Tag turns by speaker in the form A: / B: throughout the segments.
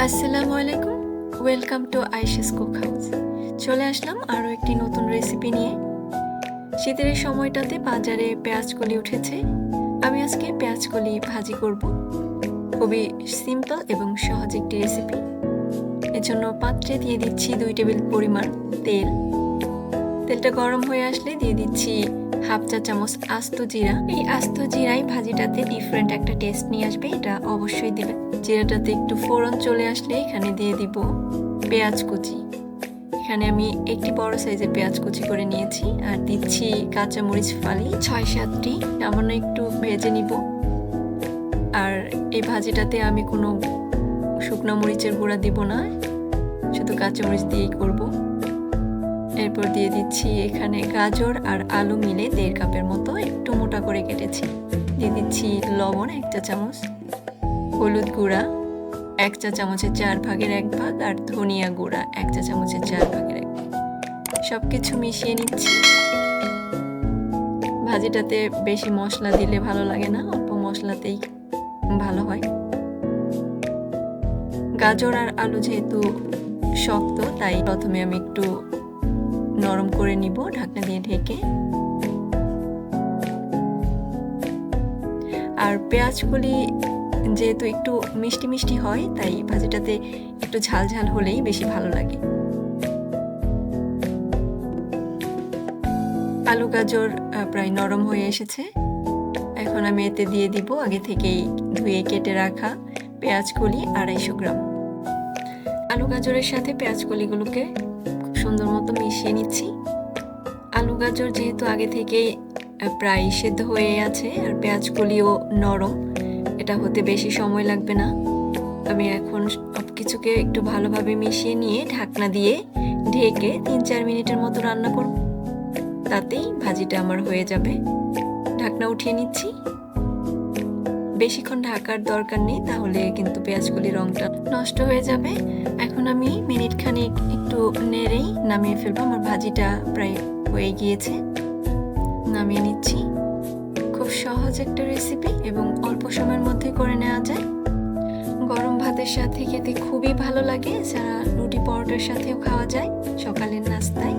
A: আসসালামু আলাইকুম, welcome to আয়েশা'স cook house. চলে আসলাম আরও একটি নতুন রেসিপি নিয়ে। শীতের এই সময়টাতে বাজারে পেঁয়াজকলি উঠেছে। আমি আজকে পেঁয়াজকলি ভাজি করব। খুবই সিম্পল এবং সহজ একটি রেসিপি। এজন্য পাত্রে দিয়ে দিচ্ছি 2 টেবিল পরিমাণ তেল। তেলটা গরম হয়ে আসলে দিয়ে দিচ্ছি হাফ চা চামচ আস্ত জিরা। এই আস্ত জিরাই ভাজিটাতে ডিফারেন্ট একটা টেস্ট নিয়ে আসবে, এটা অবশ্যই দিবেন। জিরাটাতে একটু ফোড়ন চলে আসলে এখানে দিয়ে দিব পেঁয়াজ কুচি। এখানে আমি একটি বড় সাইজের পেঁয়াজ কুচি করে নিয়েছি, আর দিচ্ছি কাঁচামরিচ ফালি 6-7টি। সামান্য একটু ভেজে নিব। আর এই ভাজিটাতে আমি কোনো শুকনো মরিচের গুঁড়া দিব না, শুধু কাঁচামরিচ দিয়েই করব। এরপর দিয়ে দিচ্ছি এখানে গাজর আর আলু মিলে 1.5 কাপের মতো একটু মোটা করে কেটেছি। দিয়ে দিচ্ছি লবণ 1 চা চামচ, হলুদ গুঁড়া 1 চা চামচের 4/1 ভাগ, আর ধনিয়া গুঁড়া 1 চা চামচের 4/1 ভাগ। সবকিছু মিশিয়ে নিচ্ছি। ভাজিটাতে বেশি মশলা দিলে ভালো লাগে না, অল্প মশলাতেই ভালো হয়। গাজর আর আলু যেহেতু শক্ত, তাই প্রথমে আমি একটু নরম করে নিব ঢাকনা দিয়ে ঢেকে। আর পেঁয়াজকলি যেহেতু একটু মিষ্টি মিষ্টি হয়, তাই ভাজিটাতে একটু ঝাল ঝাল হলেই বেশি ভালো লাগে। আলু গাজর প্রায় নরম হয়ে এসেছে। এখন আমি এতে দিয়ে দিব আগে থেকেই ধুয়ে কেটে রাখা পেঁয়াজকলি 250 গ্রাম। আলু গাজরের সাথে পেঁয়াজকলিগুলোকে খুব সুন্দর মতো মিশিয়ে নিচ্ছি। আলু গাজর যেহেতু আগে থেকেই প্রায় সেদ্ধ হয়ে আছে, আর পেঁয়াজকলিও নরম, এটা হতে বেশি সময় লাগবে না। আমি এখন সব কিছুকে একটু ভালোভাবে মিশিয়ে নিয়ে ঢাকনা দিয়ে ঢেকে 3-4 মিনিটের মতো রান্না করব। তাতেই ভাজিটা আমার হয়ে যাবে। ঢাকনা উঠিয়ে নিচ্ছি। বেশিক্ষণ ঢাকার দরকার নেই, তাহলে কিন্তু পেঁয়াজকলির রংটা নষ্ট হয়ে যাবে। এখন আমি মিনিট খানিক একটু নেড়েই নামিয়ে ফেলবো। আমার ভাজিটা প্রায় হয়ে গিয়েছে, নামিয়ে নিচ্ছি। খুব সহজ একটা রেসিপি এবং অল্প সময়ের মধ্যে করে নেওয়া যায়। গরম ভাতের সাথে খেতে খুবই ভালো লাগে, যারা রুটি পরোটার সাথেও খাওয়া যায় সকালের নাস্তায়।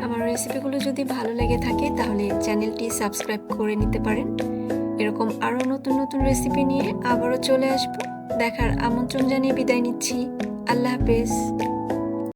A: আমার রেসিপিগুলো যদি ভালো লেগে থাকে তাহলে চ্যানেলটি সাবস্ক্রাইব করে নিতে পারেন। এরকম আরও নতুন নতুন রেসিপি নিয়ে আবারও চলে আসবো। দেখার আমন্ত্রণ জানিয়ে বিদায় নিচ্ছি। আল্লাহ হাফেজ।